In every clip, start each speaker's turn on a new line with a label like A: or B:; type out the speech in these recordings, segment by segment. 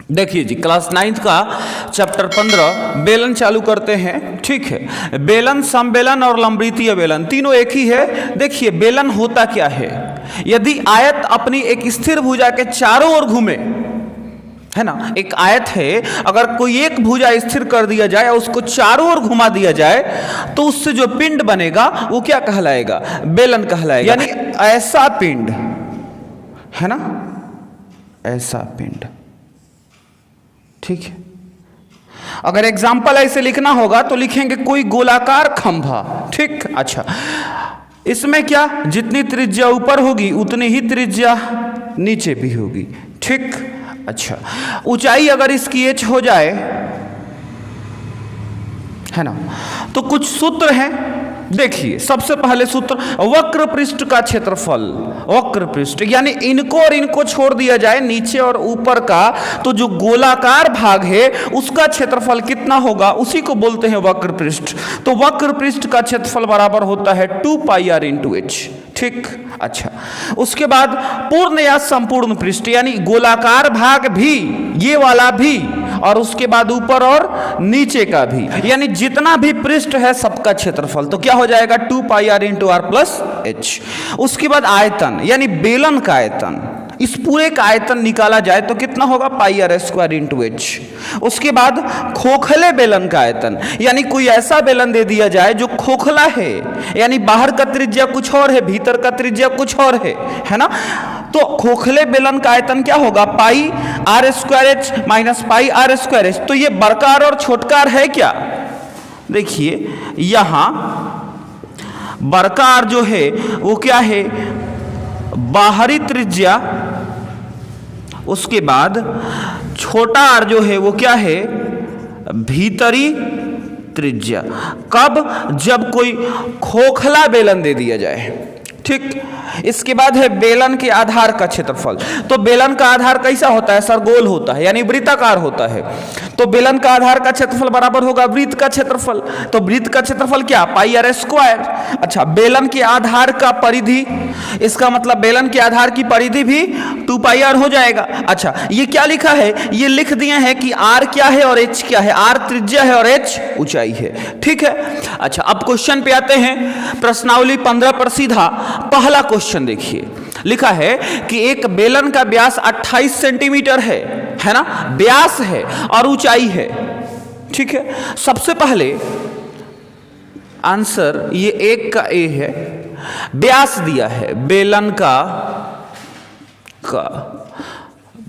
A: देखिए जी, class 9th का chapter 15 बेलन चालू करते हैं। ठीक है, बेलन, समबेलन और लंबवृत्तीय बेलन तीनों एक ही है। देखिए बेलन होता क्या है, यदि आयत अपनी एक स्थिर भुजा के चारों ओर घूमे, है ना, एक आयत है, अगर कोई एक भुजा स्थिर कर दिया जाए और उसको चारों ओर घुमा दिया जाए तो उससे जो पिंड बनेगा वो क्या कहलाएगा, बेलन कहलाएगा। यानी ऐसा पिंड, है ना, ऐसा पिंड। ठीक है, अगर एग्जाम्पल ऐसे लिखना होगा तो लिखेंगे कोई गोलाकार खंभा। ठीक, अच्छा, इसमें क्या, जितनी त्रिज्या ऊपर होगी उतनी ही त्रिज्या नीचे भी होगी। ठीक, अच्छा, ऊंचाई अगर इसकी h हो जाए, है ना, तो कुछ सूत्र हैं। देखिए सबसे पहले सूत्र, वक्र पृष्ठ का क्षेत्रफल। वक्र पृष्ठ यानी इनको और इनको छोड़ दिया जाए, नीचे और ऊपर का, तो जो गोलाकार भाग है उसका क्षेत्रफल कितना होगा, उसी को बोलते हैं वक्र पृष्ठ। तो वक्र पृष्ठ का क्षेत्रफल बराबर होता है 2πr × h। ठीक, अच्छा, उसके बाद पूर्ण या संपूर्ण पृष्ठ, यानी गोलाकार भाग भी, ये वाला भी, और उसके बाद ऊपर और नीचे का भी, यानी जितना भी पृष्ठ है सबका क्षेत्रफल। तो क्या हो जाएगा, 2πr × r + h। उसके बाद आयतन, यानी बेलन का आयतन, इस पूरे का आयतन निकाला जाए तो कितना होगा, πr² × h। उसके बाद खोखले बेलन का आयतन, यानी कोई ऐसा बेलन दे दिया जाए जो खोखला है, यानी बाहर का त्रिज्या कुछ और है, भीतर का त्रिज्या कुछ और है ना, तो खोखले बेलन का आयतन क्या होगा, πr² h - πr² h। तो ये बड़कार और छोटकार है क्या, देखिए यहां बड़कार जो है वो क्या है, बाहरी त्रिज्या, उसके बाद छोटा r जो है वो क्या है, भीतरी त्रिज्या। कब, जब कोई खोखला बेलन दे दिया जाए। ठीक, इसके बाद है बेलन के आधार का क्षेत्रफल। तो बेलन का आधार कैसा होता है, सरगोल होता है, यानी वृत्ताकार होता है। तो बेलन का आधार का क्षेत्रफल बराबर होगा वृत्त का क्षेत्रफल। तो वृत्त का क्षेत्रफल क्या, πr²। अच्छा, बेलन के आधार का परिधि, इसका मतलब बेलन के आधार की परिधि भी 2πr हो जाएगा। अच्छा, ये क्या लिखा है, ये लिख दिए हैं कि r क्या है और h क्या है, r त्रिज्या है और h ऊंचाई है। ठीक है, अच्छा, अब क्वेश्चन पे आते हैं। प्रश्नावली 15 पर सीधा पहला क्वेश्चन देखिए, लिखा है कि एक बेलन का व्यास 28 सेंटीमीटर है ना, व्यास है और ऊंचाई है। ठीक है, सबसे पहले आंसर ये एक का ए है, व्यास दिया है बेलन का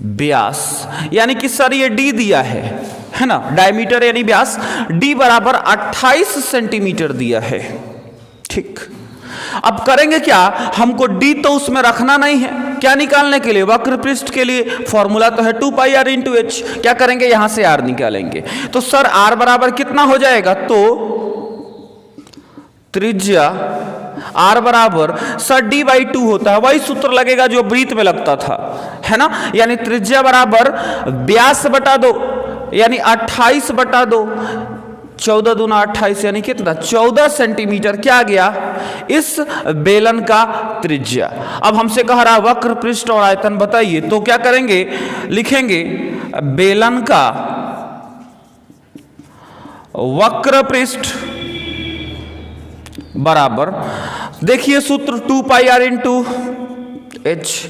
A: व्यास, यानी कि सर ये डी दिया है ना, डायमीटर यानी व्यास, डी बराबर 28 सेंटीमीटर दिया है। ठीक, अब करेंगे क्या, हमको d तो उसमें रखना नहीं है, क्या निकालने के लिए, वक्र पृष्ठ के लिए फॉर्मूला तो है 2πr × h। क्या करेंगे, यहां से r निकालेंगे। तो सर r बराबर कितना हो जाएगा, तो त्रिज्या r बराबर सर d/2 होता है, वही सूत्र लगेगा जो वृत्त में लगता था, है ना, यानी त्रिज्या बराबर व्यास बटा 2, यानी 28/2, 14 दूना 28, यानी कितना, 14 सेंटीमीटर क्या गया, इस बेलन का त्रिज्या। अब हमसे कह रहा वक्र पृष्ठ और आयतन बताइए, तो क्या करेंगे, लिखेंगे बेलन का वक्र पृष्ठ बराबर, देखिए सूत्र 2πr × h,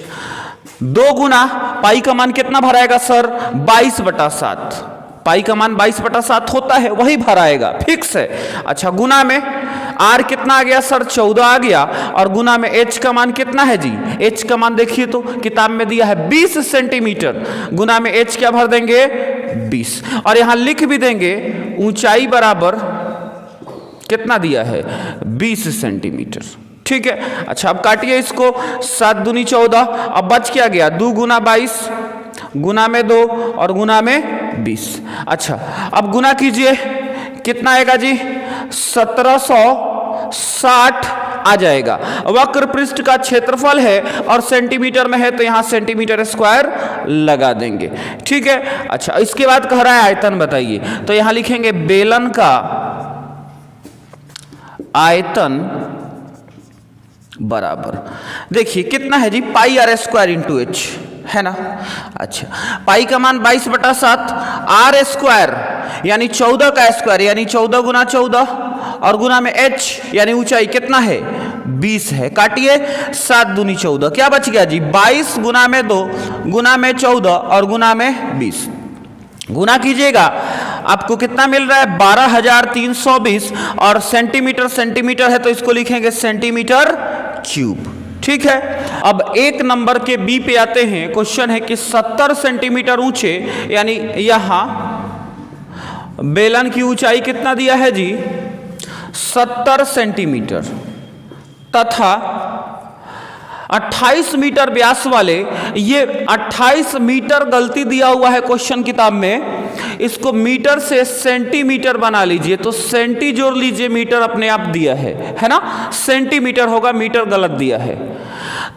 A: 2 गुना पाई का मान कितना भराएगा सर, 22/7, पाई का मान 22/7 होता है, वही भराएगा, फिक्स है। अच्छा, गुना में r कितना आ गया सर, 14 आ गया, और गुना में h का मान कितना है जी, h का मान देखिए तो किताब में दिया है 20 सेंटीमीटर, गुना में h क्या भर देंगे, 20, और यहां लिख भी देंगे ऊंचाई बराबर कितना दिया है, 20 सेंटीमीटर। ठीक है, अच्छा, अब काटिए इसको, 7 दूनी 14, अब बच क्या गया, 2 गुना 22, गुना में 2 और गुना में 20। अच्छा, अब गुना कीजिए, कितना आएगा जी, 1760 आ जाएगा। वक्र पृष्ठ का क्षेत्रफल है और सेंटीमीटर में है तो यहां सेंटीमीटर स्क्वायर लगा देंगे। ठीक है, अच्छा, इसके बाद कह रहा है आयतन बताइए, तो यहां लिखेंगे बेलन का आयतन बराबर, देखिए कितना है जी, πr² × h, है ना। अच्छा, पाई का मान 22/7, आर स्क्वायर यानी 14 का स्क्वायर यानी 14 गुना 14 और गुना में h यानी ऊंचाई कितना है 20 है। काटिए 7 दूनी 14, क्या बच गया जी 22 गुना में 2 गुना में 14 और गुना में 20। गुना कीजिएगा आपको कितना मिल रहा है 12,320 और सेंटीमीटर सेंटीमीटर है तो इसको लिखेंगे सेंटीमीटर क्यूब। ठीक है, अब एक नंबर के बी पे आते हैं। क्वेश्चन है कि 70 सेंटीमीटर ऊंचे यानी यहां बेलन की ऊंचाई कितना दिया है जी 70 सेंटीमीटर तथा 28 मीटर व्यास वाले, ये 28 मीटर गलती दिया हुआ है क्वेश्चन किताब में, इसको मीटर से सेंटीमीटर बना लीजिए तो सेंटी जोड़ लीजिए, मीटर अपने आप दिया है ना, सेंटीमीटर होगा, मीटर गलत दिया है।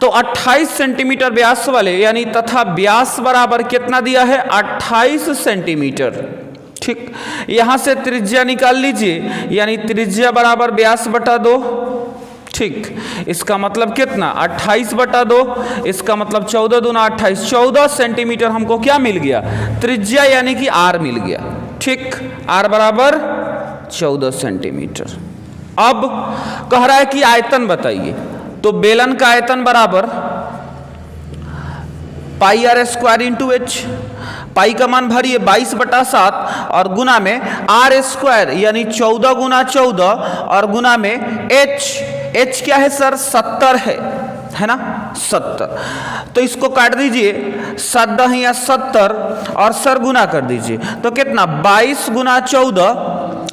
A: तो 28 सेंटीमीटर व्यास वाले यानी तथा व्यास बराबर कितना दिया है 28 सेंटीमीटर। ठीक, यहां से त्रिज्या निकाल लीजिए यानी त्रिज्या बराबर व्यास बटा 2। ठीक, इसका मतलब कितना 28/2, इसका मतलब 14 दूना 28, 14 सेंटीमीटर हमको क्या मिल गया त्रिज्या यानी कि आर मिल गया। ठीक, आर बराबर 14 सेंटीमीटर। अब कह रहा है कि आयतन बताइए, तो बेलन का आयतन बराबर पाई आर स्क्वायर इंटू एच, पाई का मान भरिए 22/7 और गुना में आर स्क्वायर यानी 14 गुना 14 और गुना में एच क्या है सर 70 है ना 70, तो इसको काट दीजिए 7 या 70 और सर गुना कर दीजिए तो कितना 22 गुना 14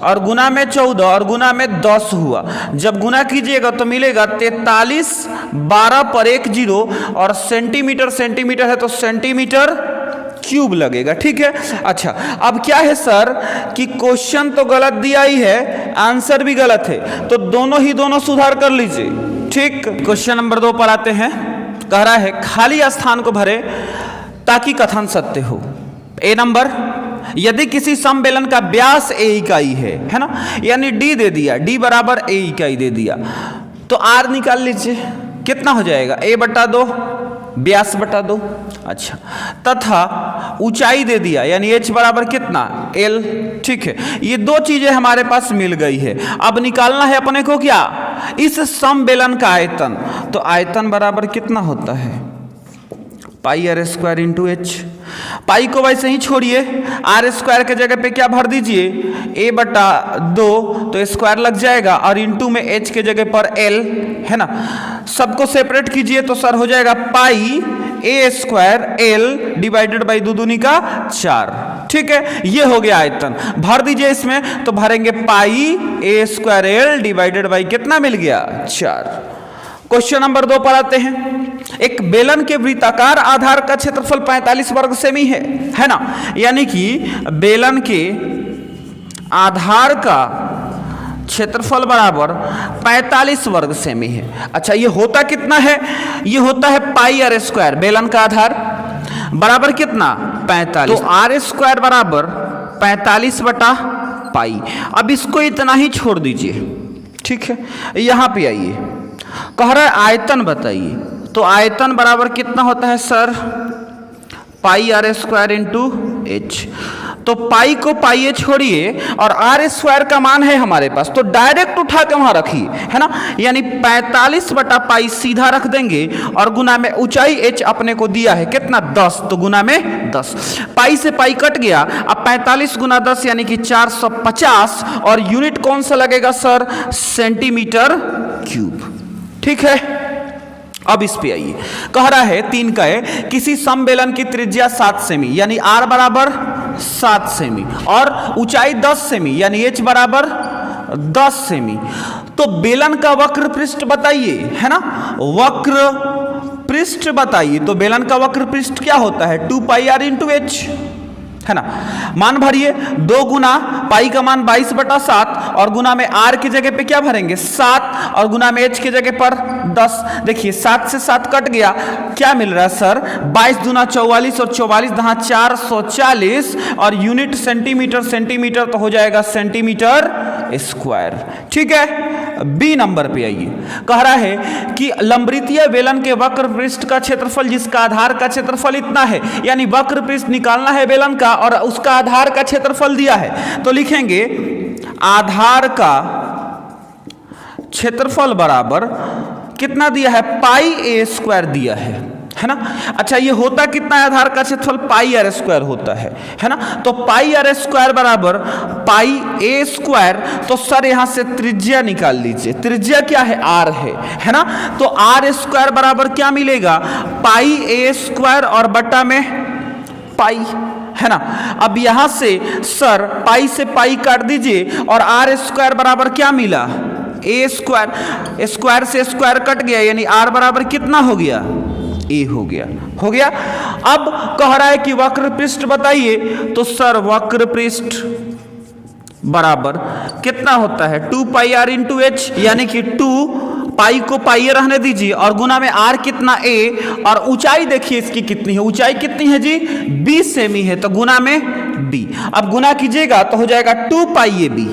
A: और गुना में 14 और गुना में 10 हुआ। जब गुना कीजिएगा तो मिलेगा 43, 12 पर 1 0 और सेंटीमीटर सेंटीमीटर है तो सेंटीमीटर क्यूब लगेगा। ठीक है, अच्छा अब क्या है सर कि क्वेश्चन तो गलत दिया ही है, आंसर भी गलत है, तो दोनों सुधार कर लीजिए। ठीक, क्वेश्चन नंबर 2 पर आते हैं। कह रहा है खाली स्थान को भरे ताकि कथन सत्य हो। ए नंबर, यदि किसी समबेलन का व्यास a इकाई है ना, यानी d दे दिया, d बराबर a इकाई दे दिया, तो r निकाल लीजिए कितना हो जाएगा a/2 व्यास बटा 2। अच्छा, तथा ऊंचाई दे दिया यानी h बराबर कितना l। ठीक है, ये दो चीजें हमारे पास मिल गई है। अब निकालना है अपने को क्या इस समबेलन का आयतन, तो आयतन बराबर कितना होता है pi are square into H. पाई को वैसे ही छोड़िए, आर स्क्वायर के जगह पे क्या भर दीजिए a/2 तो स्क्वायर लग जाएगा और इंटू में h के जगह पर l है ना। सबको सेपरेट कीजिए तो सर हो जाएगा पाई a square l divided by 2 दूनी का 4। ठीक है, ये हो गया आयतन। भर दीजिए इसमें तो भरेंगे पाई a square l divided by कितना मिल गया 4। क्वेश्चन नंबर 2 पर आते हैं। एक बेलन के वृत्ताकार आधार का क्षेत्रफल 45 वर्ग सेमी है ना, यानी कि बेलन के आधार का क्षेत्रफल बराबर 45 वर्ग सेमी है। अच्छा, ये होता कितना है, ये होता है पाई आर स्क्वायर, बेलन का आधार बराबर कितना 45, तो आर स्क्वायर बराबर 45/पाई। अब इसको इतना ही छोड़ दीजिए। ठीक है, यहां पे आइए, कह रहा है आयतन बताइए, तो आयतन बराबर कितना होता है sir pi are square into h. तो पाई को पाई छोड़िए और आर स्क्वायर का मान है हमारे पास, तो डायरेक्ट उठा के वहां रखिए है ना, यानी 45/पाई सीधा रख देंगे और गुना में ऊंचाई एच अपने को दिया है कितना 10, तो गुना में 10, पाई से पाई कट गया। अब 45 गुना 10 यानी कि 450 और यूनिट कौन सा लगेगा सर सेंटीमीटर क्यूब। ठीक है, अब इस पे आइए, कह रहा है 3 का है किसी समबेलन की त्रिज्या 7 सेमी यानी r बराबर 7 सेमी और ऊंचाई 10 सेमी यानी h बराबर 10 सेमी, तो बेलन का वक्र पृष्ठ बताइए है ना, वक्र पृष्ठ बताइए। तो बेलन का वक्र पृष्ठ क्या होता है 2 पाई आर इंटू एच है ना। मान भरिए 2 गुना पाई का मान 22/7 और गुना में आर की जगह पे क्या भरेंगे 7 और गुना में एच की जगह पर 10। देखिए 7 से 7 कट गया, क्या मिल रहा है सर 22 दूना 44 और 44 दहा 440 और यूनिट सेंटीमीटर सेंटीमीटर तो हो जाएगा सेंटीमीटर स्क्वायर। ठीक है, बी नंबर पे आइए। कह रहा है कि लंबवृत्तीय बेलन के वक्र पृष्ठ का क्षेत्रफल जिसका आधार का क्षेत्रफल इतना है, यानी वक्र पृष्ठ निकालना है बेलन का और उसका आधार का क्षेत्रफल दिया है, तो लिखेंगे आधार का क्षेत्रफल बराबर कितना दिया है, पाई ए स्क्वायर दिया है ना। अच्छा, ये होता कितना है आधार का क्षेत्रफल, पाई आर स्क्वायर होता है ना। तो पाई आर स्क्वायर बराबर पाई ए स्क्वायर, तो सर यहां से त्रिज्या निकाल लीजिए, त्रिज्या क्या है, आर है ना। तो आर स्क्वायर बराबर क्या मिलेगा, पाई ए स्क्वायर और बटा में पाई, है ना। अब यहां से सर पाई से पाई काट दीजिए और आर स्क्वायर बराबर क्या मिला, ए स्क्वायर, स्क्वायर से स्क्वायर कट गया, यानी आर बराबर कितना हो गया, ए हो गया। अब कह रहा है कि वक्र पृष्ठ बताइए, तो सर वक्र पृष्ठ बराबर कितना होता है, 2 पाई आर इंटू एच, यानी कि 2 पाई को पाई रहने दीजिए और गुना में आर कितना ए, और ऊंचाई देखिए इसकी कितनी है, ऊंचाई कितनी है जी, 20 सेमी है, तो गुना में बी। अब गुना कीजिएगा तो हो जाएगा 2 pi A B,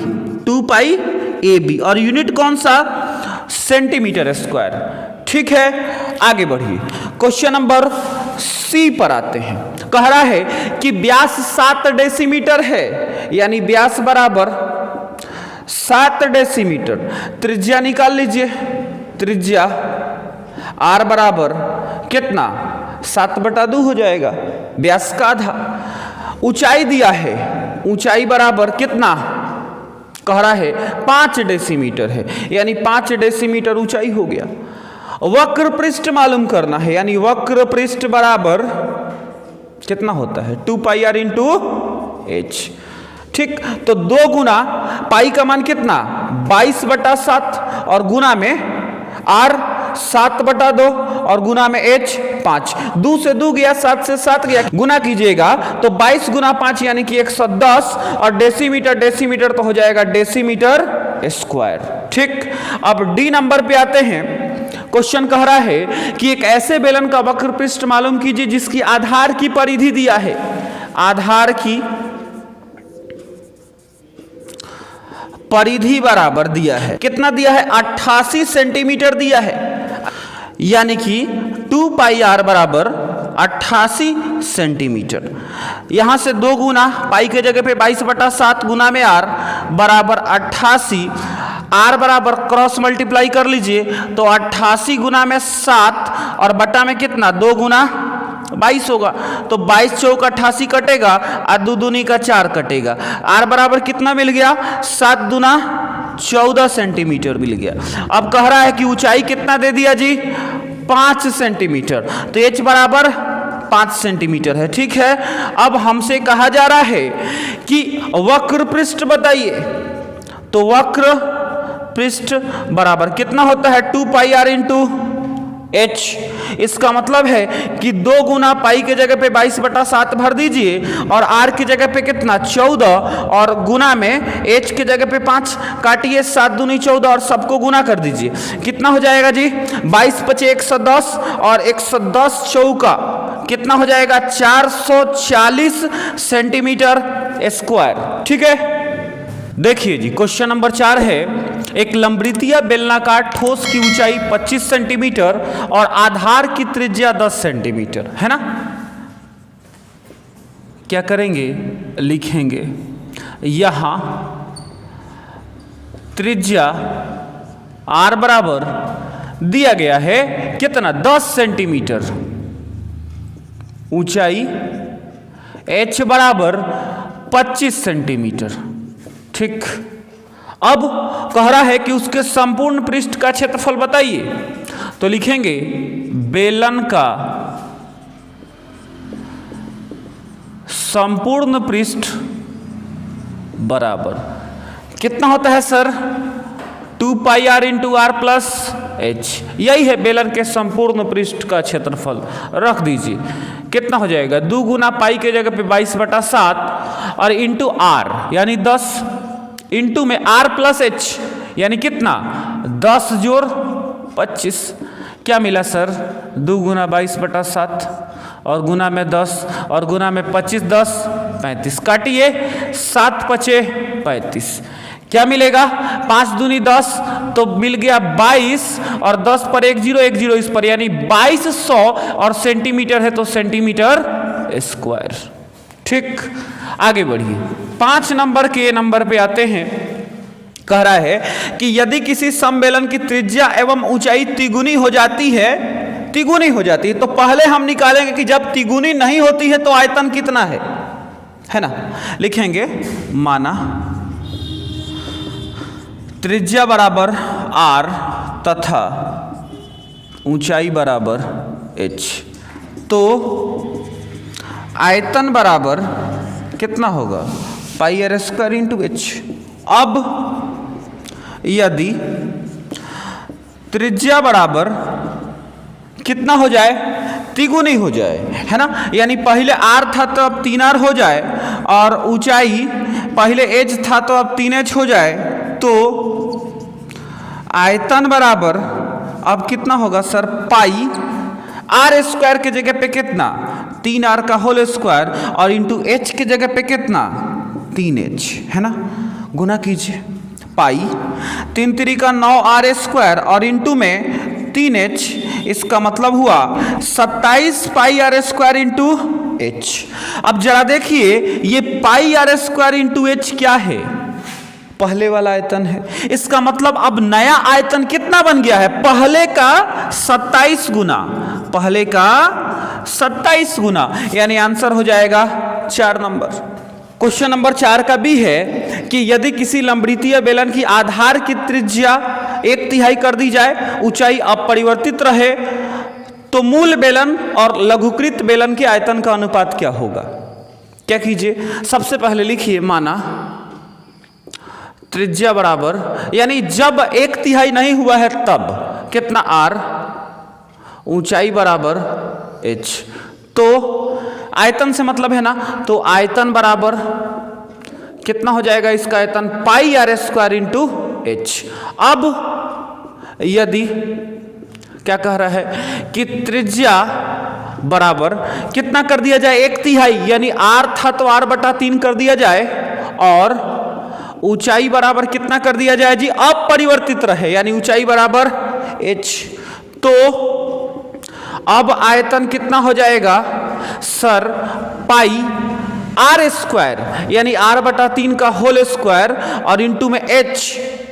A: 2 pi A B, और यूनिट कौन सा, सेंटीमीटर स्क्वायर। ठीक है, आगे बढ़िए, क्वेश्चन नंबर सी पर आते हैं। कह रहा है कि व्यास 7 डेसीमीटर है, यानी व्यास बराबर 7 डेसीमीटर, त्रिज्या निकाल लीजिए, त्रिज्या आर बराबर कितना, 7/2 हो जाएगा, व्यास का आधा। ऊंचाई दिया है, ऊंचाई बराबर कितना, कह रहा है 5 डेसीमीटर है, यानी 5 डेसीमीटर ऊंचाई हो गया। वक्र पृष्ठ मालूम करना है, यानी वक्र पृष्ठ बराबर कितना होता है, 2 पाई आर इंटू एच। ठीक, तो 2 गुना पाई का मान कितना, 22/7 और गुना में आर 7/2 और गुना में एच 5, 2 से 2 गया, 7 से 7 गया, गुना कीजिएगा तो 22 गुना 5 यानी कि 110, और डेसीमीटर डेसीमीटर तो हो जाएगा डेसीमीटर स्क्वायर। ठीक, अब डी नंबर पे आते हैं। क्वेश्चन कह रहा है कि एक ऐसे बेलन का वक्र पृष्ठ मालूम कीजिए जिसकी आधार की परिधि दिया है, आधार की परिधि बराबर दिया है, कितना दिया है, 88 सेंटीमीटर दिया है, यानी कि 2 पाई आर बराबर 88 सेंटीमीटर। यहां से 2 गुना पाई के जगह पे 22/7 गुना में आर बराबर 88, आर बराबर क्रॉस मल्टीप्लाई कर लीजिए तो 88 गुना में 7 और बटा में कितना, 2 गुना 22 होगा, तो 22 चौक 88 कटेगा और 2 दूनी का 4 कटेगा, आर बराबर कितना मिल गया, 7 दूना 14 सेंटीमीटर मिल गया। अब कह रहा है कि ऊंचाई कितना दे दिया जी, 5 सेंटीमीटर, तो एच बराबर 5 सेंटीमीटर है। ठीक है, अब हमसे कहा जा रहा है कि वक्र पृष्ठ बताइए, तो वक्र पृष्ठ बराबर कितना होता है, 2 पाई आर इंटू एच। इसका मतलब है कि 2 गुना पाई के जगह पे 22/7 भर दीजिए और आर की जगह पे कितना, 14, और गुना में एच की जगह पे 5 काटिए, 7 दूनी 14 और सबको गुना कर दीजिए, कितना हो जाएगा जी, 22 × 5 = 110 और 110 चौका कितना हो जाएगा, 440 सेंटीमीटर स्क्वायर। ठीक है, देखिए जी क्वेश्चन नंबर 4 है, एक लंबवृत्तीय बेलनाकार ठोस की ऊंचाई 25 सेंटीमीटर और आधार की त्रिज्या 10 सेंटीमीटर है ना। क्या करेंगे, लिखेंगे यहां त्रिज्या आर बराबर दिया गया है कितना, 10 सेंटीमीटर, ऊंचाई एच बराबर 25 सेंटीमीटर। ठीक, अब कह रहा है कि उसके संपूर्ण पृष्ठ का क्षेत्रफल बताइए, तो लिखेंगे बेलन का संपूर्ण पृष्ठ बराबर कितना होता है sir, 2 pi r into r plus h, यही है बेलन के संपूर्ण पृष्ठ का क्षेत्रफल। रख दीजिए, कितना हो जाएगा, 2 गुना पाई के जगह पे 22/7 और इंटू आर यानी 10, इंटू में आर प्लस एच यानी कितना, 10 जोड़ 25, क्या मिला सर, 2 गुना 22/7 और गुना में 10 और गुना में 25, 10 35, काटिए 7 × 5 = 35, क्या मिलेगा, 5 दूनी 10 तो मिल गया 22 और 10 पर 1 0 1 0 इस पर, यानी 2200 और सेंटीमीटर है तो सेंटीमीटर स्क्वायर। ठीक, आगे बढ़िए 5 नंबर के नंबर पे आते हैं। कह रहा है कि यदि किसी समबेलन की त्रिज्या एवं ऊंचाई तिगुनी हो जाती है, तिगुनी हो जाती है तो पहले हम निकालेंगे कि जब तिगुनी नहीं होती है तो आयतन कितना है ना। लिखेंगे माना त्रिज्या बराबर r तथा ऊंचाई बराबर h, तो आयतन बराबर कितना होगा, पाई आर स्क्वायर इंटू एच। अब यदि त्रिज्या बराबर कितना हो जाए, तिगुनी हो जाए, है ना, यानी पहले r था तो अब 3r हो जाए, और ऊंचाई पहले h था तो अब 3h हो जाए, तो आयतन बराबर अब कितना होगा सर, पाई आर स्क्वायर के जगह पे कितना, 3r का होल स्क्वायर, और इंटू h के जगह पे कितना, 3h, है ना, गुना कीजिए, पाई 3 3 का 9r स्क्वायर और इंटू में 3h, इसका मतलब हुआ 27 पाई आर स्क्वायर इंटू एच। अब जरा देखिए ये पाई आर स्क्वायर इंटू एच क्या है, पहले वाला आयतन है, इसका मतलब अब नया आयतन कितना बन गया है, पहले का 27 गुना, पहले का 27 गुना, यानी आंसर हो जाएगा 4 नंबर। क्वेश्चन नंबर 4 का भी है कि यदि किसी लंबवृत्तीय बेलन की आधार की त्रिज्या 1/3 कर दी जाए, ऊंचाई अपरिवर्तित रहे, तो मूल बेलन और लघुकृत बेलन के आयतन का अनुपात क्या होगा। क्या कीजिए, सबसे पहले लिखिए माना त्रिज्या बराबर, यानी जब 1/3 नहीं हुआ है तब कितना r, ऊंचाई बराबर h, तो आयतन से मतलब है ना, तो आयतन बराबर कितना हो जाएगा, इसका आयतन पाई आर स्क्वायर इंटू एच। अब यदि क्या कह रहा है कि त्रिज्या बराबर कितना कर दिया जाए, 1/3, यानी r था तो r/3 कर दिया जाए, और ऊंचाई बराबर कितना कर दिया जाए जी, अपरिवर्तित रहे, यानी ऊंचाई बराबर h, तो अब आयतन कितना हो जाएगा सर, पाई आर स्क्वायर, यानी r/3 का होल स्क्वायर और इंटू में h,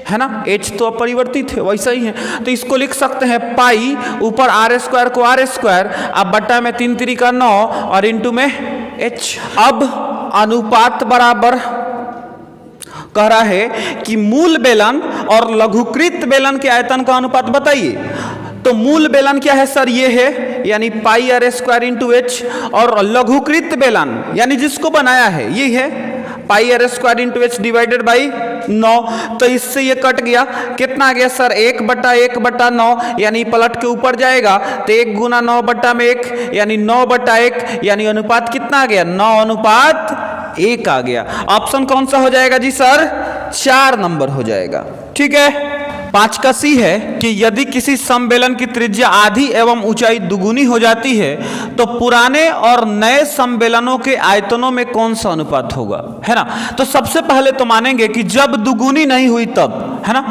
A: है ना, h तो अपरिवर्तित है वैसा ही है, तो इसको लिख सकते हैं पाई ऊपर आर स्क्वायर को आर स्क्वायर, अब बट्टा में 3 3 का 9 और इंटू में h। अब अनुपात बराबर कह रहा है कि मूल बेलन और लघुकृत बेलन के आयतन का अनुपात बताइए, तो मूल बेलन क्या है सर, ये है, यानी pi are square into H, और लघुकृत बेलन यानी जिसको बनाया है ये है pi are square into H divided by 9, तो इससे ये कट गया, कितना आ गया सर, 1/1/9, यानी पलट के ऊपर जाएगा तो 1 गुना 9/1, यानी 9/1, यानी अनुपात कितना आ गया, 9:1 आ गया। ऑप्शन कौन सा हो जाएगा जी सर, 4 नंबर हो जाएगा। ठीक है, 5 का सी है कि यदि किसी समबेलन की त्रिज्या आधी एवं ऊंचाई दुगुनी हो जाती है तो पुराने और नए समबेलनों के आयतनों में कौन सा अनुपात होगा, है ना। तो सबसे पहले तो मानेंगे कि जब दुगुनी नहीं हुई तब, है ना,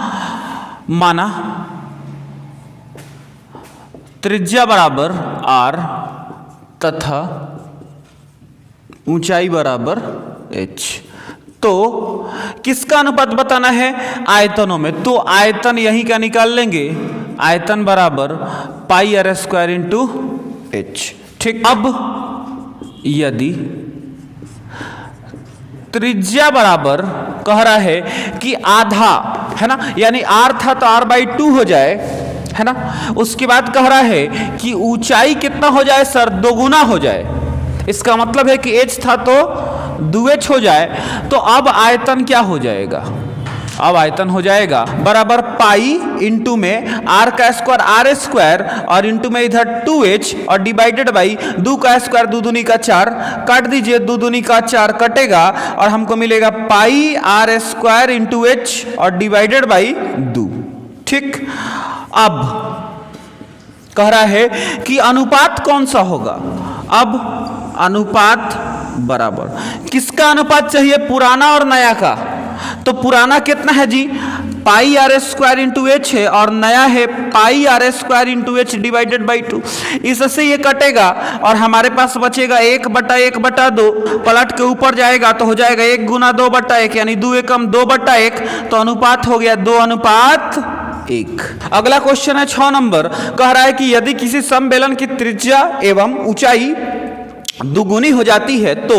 A: माना त्रिज्या बराबर r तथा ऊंचाई बराबर h, तो किसका अनुपात बताना है, आयतनों में, तो आयतन यहीं का निकाल लेंगे, आयतन बराबर पाई आर स्क्वायर इंटू एच। ठीक, अब यदि त्रिज्या बराबर कह रहा है कि आधा, है ना, यानी r था तो r/2 हो जाए, है ना, उसके बाद कह रहा है कि ऊंचाई कितना हो जाए सर, 2 गुना हो जाए, इसका मतलब है कि h था तो 2h हो जाए, तो अब आयतन क्या हो जाएगा, अब आयतन हो जाएगा बराबर पाई इंटू में r का स्क्वायर r स्क्वायर और इंटू में इधर 2h और डिवाइडेड बाई 2 का स्क्वायर 2 दूनी का 4, काट दीजिए, 2 दूनी का 4 कटेगा और हमको मिलेगा पाई r स्क्वायर इंटू h और डिवाइडेड बाई 2। ठीक, अब कह रहा है कि अनुपात कौन सा होगा, अब अनुपात बराबर किसका अनुपात चाहिए, पुराना और नया का, तो पुराना कितना है जी, pi are square into H है, और नया है pi are square into H divided by 2। इससे ये कटेगा और हमारे पास बचेगा 1/1/2, पलट के ऊपर जाएगा तो हो जाएगा 1 गुना 2/1, यानी 2 एकम 2/1, तो अनुपात हो गया 2:1। अगला क्वेश्चन है 6 नंबर, कह रहा है कि यदि किसी समबेलन की त्रिज्या एवं ऊंचाई दुगुनी हो जाती है तो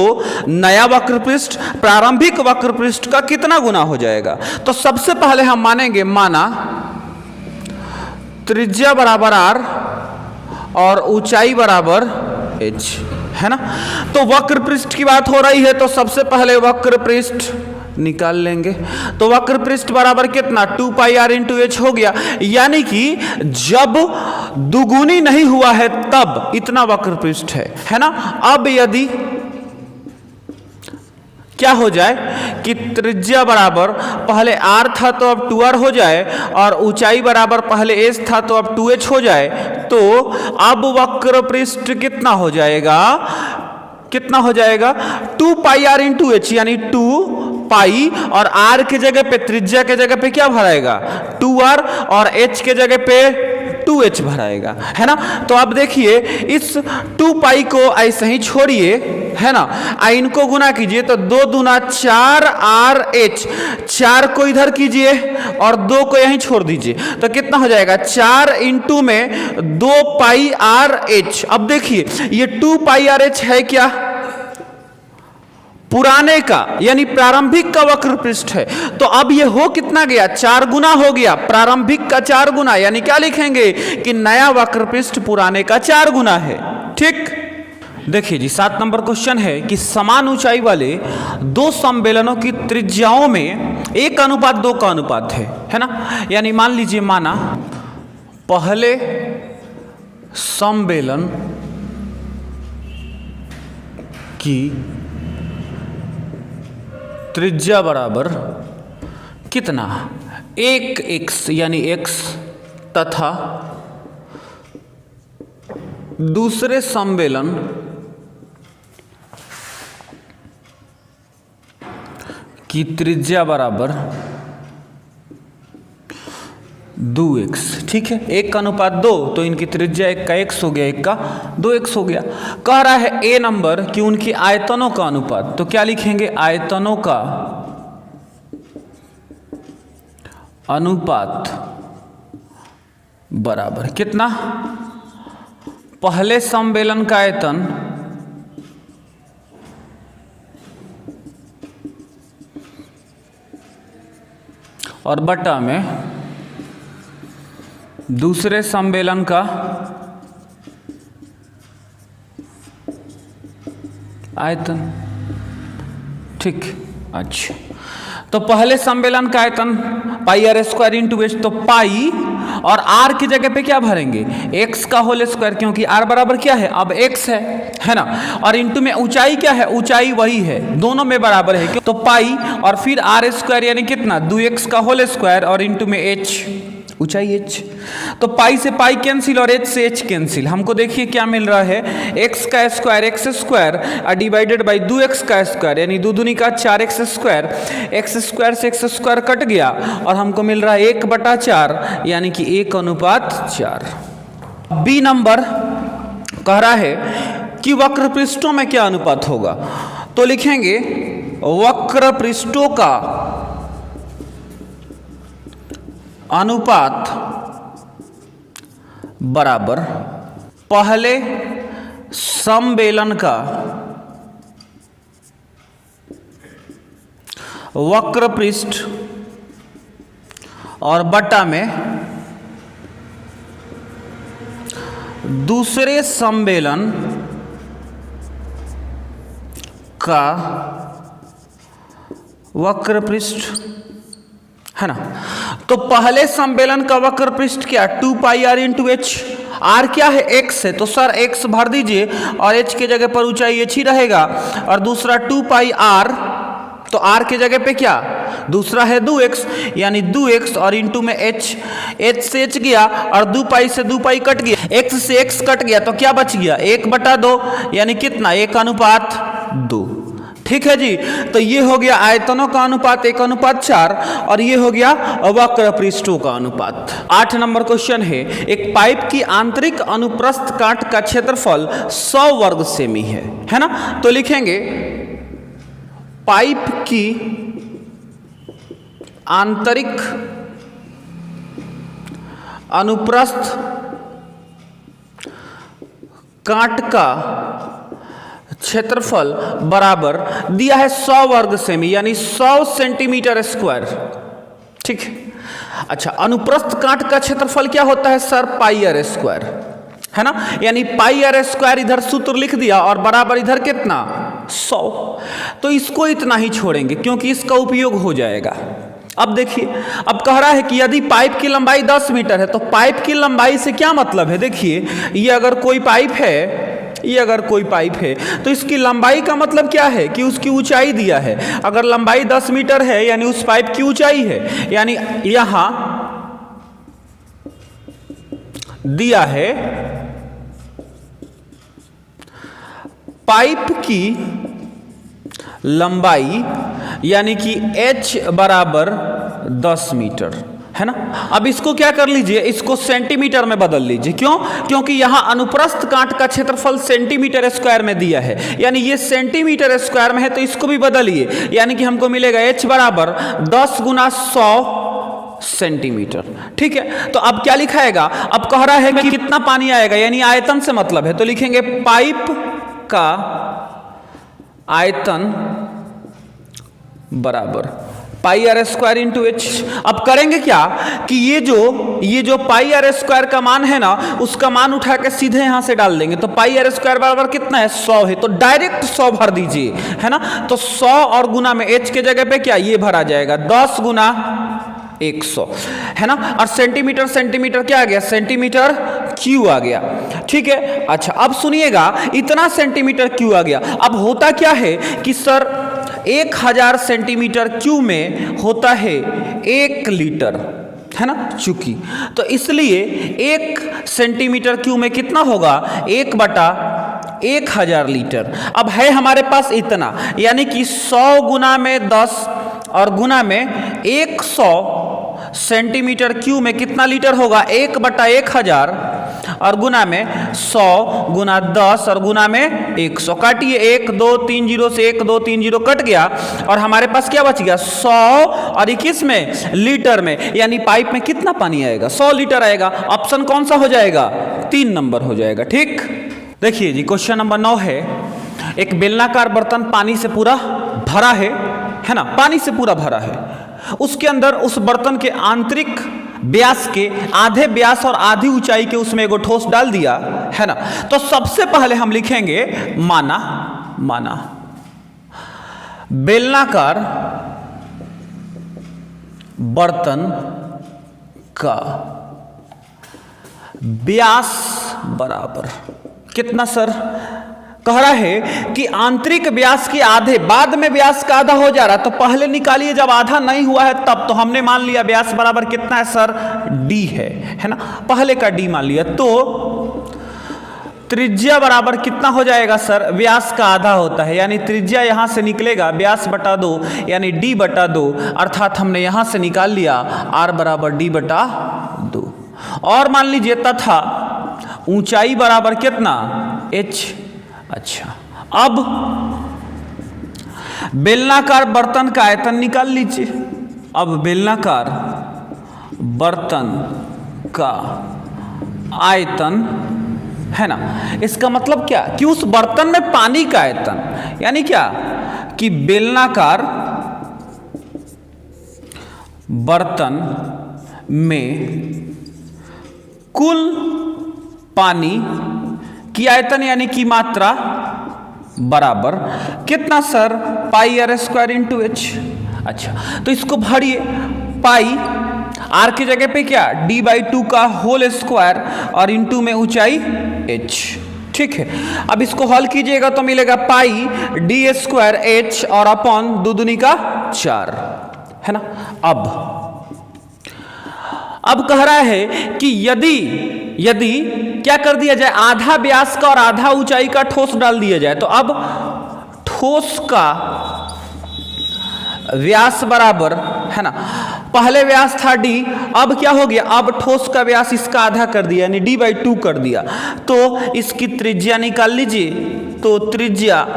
A: नया वक्रपृष्ठ प्रारंभिक वक्रपृष्ठ का कितना गुना हो जाएगा। तो सबसे पहले हम मानेंगे, माना त्रिज्या बराबर r और ऊंचाई बराबर h, है ना। तो वक्रपृष्ठ की बात हो रही है तो सबसे पहले वक्रपृष्ठ निकाल लेंगे। तो वक्रपृष्ठ बराबर कितना, 2 पाई आर इंटू एच हो गया, यानी कि जब दुगुनी नहीं हुआ है तब इतना वक्रपृष्ठ है ना। अब यदि क्या हो जाए कि त्रिज्या बराबर पहले r था तो अब 2r हो जाए, और ऊंचाई बराबर पहले h था तो अब 2h हो जाए, तो अब वक्रपृष्ठ कितना हो जाएगा, 2 पाई आर इंटू एच, यानी 2 पाई, और r के जगह पे त्रिज्या के जगह पे क्या भराएगा 2r, और h के जगह पे 2h भराएगा, है ना। तो अब देखिए इस 2 पाई को ऐसे ही छोड़िए, है ना, इनको गुना कीजिए तो 2 दूना 4rh, 4 को इधर कीजिए और 2 को यहीं छोड़ दीजिए, तो कितना हो जाएगा 4 इंटू में 2 पाई आर एच। अब देखिए ये 2 पाई आर एच है क्या, पुराने का यानी प्रारंभिक का वक्रपृष्ठ है। तो अब ये हो कितना गया, 4 गुना हो गया, प्रारंभिक का 4 गुना, यानी क्या लिखेंगे कि नया वक्रपृष्ठ पुराने का 4 गुना है। ठीक, देखिए जी 7 नंबर क्वेश्चन है कि समान ऊंचाई वाले 2 समबेलनों की त्रिज्याओं में 1:2 का अनुपात है ना। यानी मान लीजिए, माना पहले समबेलन की त्रिज्या बराबर कितना, 1x यानी x, तथा दूसरे समबेलन की त्रिज्या बराबर 2x। ठीक है, 1:2, तो इनकी त्रिज्या 1 का x हो गया, 1 का 2x हो गया। कह रहा है ए नंबर कि उनकी आयतनों का अनुपात, तो क्या लिखेंगे, आयतनों का अनुपात बराबर कितना, पहले समबेलन का आयतन और बटा में दूसरे समबेलन का आयतन। ठीक, अच्छा, तो पहले सम्मेलन का आयतन पाई आर स्क्वायर इंटू एच, तो पाई और आर की जगह पे क्या भरेंगे, एक्स का होल स्क्वायर, क्योंकि आर बराबर क्या है, अब एक्स है ना। और इंटू में ऊंचाई क्या है, ऊंचाई वही है, दोनों में बराबर है, तो पाई और फिर आर स्क्वायर यानी कितना 2x का होल स्क्वायर और इंटू में एच, ऊंचाई h। तो पाई से पाई कैंसिल और h से h कैंसिल। हमको देखिए क्या मिल रहा है, x का square x square divided by 2x का स्क्वायर यानी 2 दूनी का 4x स्क्वायर, x स्क्वायर से x स्क्वायर कट गया और हमको मिल रहा है 1/4 यानी कि 1:4। बी नंबर कह रहा है कि वक्र पृष्ठों में क्या अनुपात होगा, तो लिखेंगे वक्र पृष्ठों का अनुपात बराबर पहले समबेलन का वक्र पृष्ठ और बटा में दूसरे समबेलन का वक्र पृष्ठ, है ना। तो पहले सम्मेलन का वक्र पृष्ठ क्या, 2 pi r into H, are क्या है एक्स है, तो सर एक्स भर दीजिए और एच के जगह पर ऊंचाई एच ही रहेगा, और दूसरा 2 पाई आर, तो आर के जगह पे क्या दूसरा है 2x यानी 2x और इंटू में h, h से h गया और 2 पाई से 2 पाई कट गया, x से x कट गया, तो क्या बच गया 1/2 यानी कितना 1:2। ठीक है जी। तो ये हो गया आयतनों का अनुपात 1:4 और ये हो गया वक्र पृष्ठों का अनुपात। 8 नंबर क्वेश्चन है, एक पाइप की आंतरिक अनुप्रस्थ काट का क्षेत्रफल 100 वर्ग सेमी है ना। तो लिखेंगे पाइप की आंतरिक अनुप्रस्थ काट का क्षेत्रफल बराबर दिया है 100 वर्ग सेमी यानी 100 सेंटीमीटर स्क्वायर। ठीक है। अच्छा, अनुप्रस्थ काट का क्षेत्रफल क्या होता है सर? पाई आर स्क्वायर, है ना। यानी पाई आर स्क्वायर इधर सूत्र लिख दिया और बराबर इधर कितना 100। तो इसको इतना ही छोड़ेंगे क्योंकि इसका उपयोग हो जाएगा। अब देखिए, अब कह रहा है कि यदि पाइप की लंबाई 10 मीटर है तो पाइप की लंबाई से क्या मतलब है? देखिए, ये अगर कोई पाइप है तो इसकी लंबाई का मतलब क्या है कि उसकी ऊंचाई दिया है। अगर लंबाई 10 मीटर है यानी उस पाइप की ऊंचाई है, यानी यहां दिया है पाइप की लंबाई यानी कि h बराबर 10 मीटर, है ना। अब इसको क्या कर लीजिए, इसको सेंटीमीटर में बदल लीजिए। क्यों? क्योंकि यहां अनुप्रस्थ काट का क्षेत्रफल सेंटीमीटर स्क्वायर में दिया है, यानी ये सेंटीमीटर स्क्वायर में है तो इसको भी बदलिए, यानी कि हमको मिलेगा h बराबर 10 गुना 100 सेंटीमीटर। ठीक है। तो अब क्या लिखाएगा? अब कह रहा है कि कितना पानी आएगा, यानी आयतन से मतलब है, तो लिखेंगे पाइप का आयतन बराबर पाई आर स्क्वायर इंटू एच। अब करेंगे क्या कि ये जो पाई आर स्क्वायर का मान है ना, उसका मान उठा के सीधे यहां से डाल देंगे। तो पाई आर स्क्वायर बराबर कितना है? 100 है, तो डायरेक्ट 100 भर दीजिए, है ना। तो 100 और गुना में एच के जगह पे क्या ये भरा जाएगा 10 गुना 100, है ना। और सेंटीमीटर क्या आ गया? सेंटीमीटर क्यू आ गया। ठीक है। अच्छा, अब सुनिएगा, इतना सेंटीमीटर क्यू आ गया। अब होता क्या है कि सर 1000 सेंटीमीटर क्यू में होता है 1 लीटर, है ना, चूंकि तो इसलिए 1 सेंटीमीटर क्यू में कितना होगा? 1/1000 लीटर। अब है हमारे पास इतना, यानी कि 100 गुना में 10 और गुना में 100 सेंटीमीटर क्यू में कितना लीटर होगा? 1/1000 और गुना में 100 गुना 10 और गुना में 100। काटिए, 1 2 3 0 से 1 2 3 0 कट गया और हमारे पास क्या बच गया? 100 और 21 में लीटर में, यानी पाइप में कितना पानी आएगा? 100 लीटर आएगा। ऑप्शन कौन सा हो जाएगा? 3 नंबर हो जाएगा। ठीक। देखिए जी, क्वेश्चन नंबर 9 है, एक बेलनाकार बर्तन पानी से पूरा भरा है ना, पानी से पूरा भरा है। उसके अंदर उस बर्तन के आंतरिक व्यास के आधे व्यास और आधी ऊंचाई के उसमें एगो ठोस डाल दिया, है ना। तो सबसे पहले हम लिखेंगे माना बेलनाकार बर्तन का व्यास बराबर कितना सर? कह रहा है कि आंतरिक व्यास के आधे, बाद में व्यास का आधा हो जा रहा, तो पहले निकालिए जब आधा नहीं हुआ है तब। तो हमने मान लिया व्यास बराबर कितना है सर? d है ना, पहले का d मान लिया। तो त्रिज्या बराबर कितना हो जाएगा सर? व्यास का आधा होता है, यानी त्रिज्या यहां से निकलेगा व्यास बटा 2 यानी d बटा 2, अर्थात हमने यहां से निकाल लिया r बराबर d बटा 2। और मान लीजिए तथा ऊंचाई बराबर कितना? h। अच्छा, अब बेलनाकार बर्तन का आयतन निकाल लीजिए। अब बेलनाकार बर्तन का आयतन, है ना, इसका मतलब क्या कि उस बर्तन में पानी का आयतन, यानी क्या कि बेलनाकार बर्तन में कुल पानी की आयतन यानी कि मात्रा बराबर कितना sir? Pi are square into h. अच्छा, तो इसको भरिए, पाई आर की जगह पे क्या? d/2 का होल स्क्वायर और इंटू में ऊंचाई h। ठीक है। अब इसको हल कीजिएगा तो मिलेगा पाई d स्क्वायर h और अपॉन 2 दूनी का 4, है ना। अब कह रहा है कि यदि क्या कर दिया जाए, आधा व्यास का और आधा ऊंचाई का ठोस डाल दिया जाए, तो अब ठोस का व्यास बराबर है ना, पहले व्यास था d, अब क्या हो गया, अब ठोस का व्यास इसका आधा कर दिया यानी d/2 कर दिया, तो इसकी त्रिज्या निकाल लीजिए। तो त्रिज्या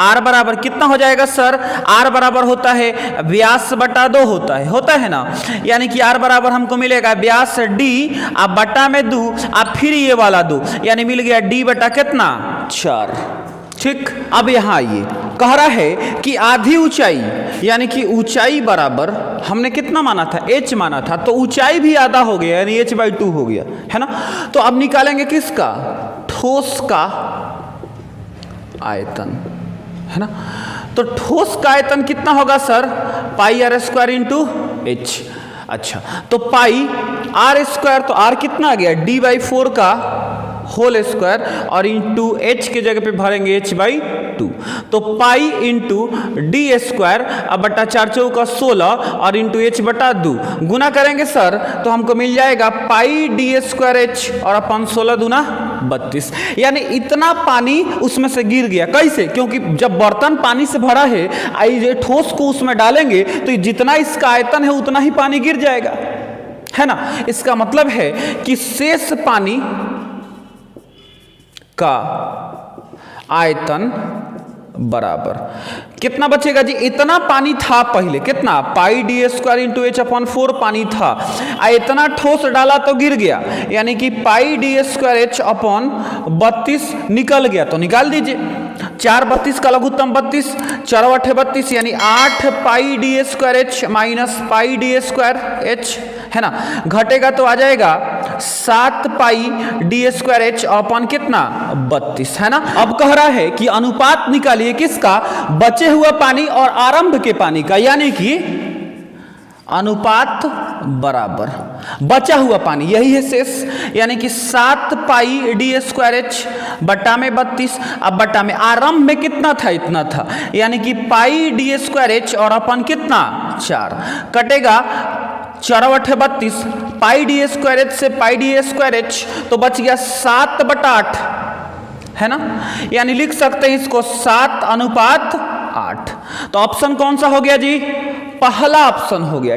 A: r बराबर कितना हो जाएगा सर, r बराबर होता है व्यास बटा 2 होता है ना, यानी कि r बराबर हमको मिलेगा व्यास d आप बटा में 2 आप फिर ये वाला 2, यानी मिल गया d बटा कितना 4। ठीक, अब यहाँ आइए, कह रहा है कि आधी ऊंचाई यानी कि ऊंचाई बराबर हमने कितना माना था, h माना था, तो ऊंचाई भी आधा हो गया यानी h/2 हो गया है ना। तो अब निकालेंगे किसका, ठोस का आयतन है ना। तो ठोस का आयतन कितना होगा सर, πr² इंटू h। अच्छा, तो पाई r², तो r कितना आ गया d/4 का होल स्क्वायर और इंटू h के जगह पे भरेंगे h/2, तो पाई इंटू d² अब बटा 4 चौका 16 और इंटू h/2 गुना करेंगे सर, तो हमको मिल जाएगा पाई d²h और अपन 16 दूना 32, यानी इतना पानी उसमें से गिर गया। कैसे, क्योंकि जब बर्तन पानी से भरा है, आई ठोस को उसमें डालेंगे तो जितना इसका आयतन है उतना ही पानी गिर जाएगा है ना। इसका मतलब है कि शेष पानी का आयतन बराबर कितना बचेगा जी, इतना पानी था पहले, कितना पाई d² इंटू h/4 पानी था, इतना ठोस डाला तो गिर गया, यानी कि पाई d²h अपॉन 32 निकल गया, तो निकाल दीजिए। 4 32 का लघुत्तम 32, 4 8 32 यानी 8 पाई d²h माइनस पाई d²h है ना, घटेगा तो आ जाएगा 7 पाई d²h अपॉन कितना 32 है ना। अब कह रहा है कि अनुपात निकालिए किसका, बचे हुआ पानी और आरंभ के पानी का, यानी कि अनुपात बराबर बचा हुआ पानी, यही है शेष, यानी कि 7 पाई d²h बटा में 32, अब बटा में आरंभ में कितना था, इतना था, यानी कि पाई d²h और अपन कितना 4, कटेगा 4 8 32, पाई d²h से पाई d²h तो बच गया 7/8 है ना, यानी लिख सकते हैं इसको 7:8। तो ऑप्शन कौन सा हो गया जी, पहला ऑप्शन हो गया।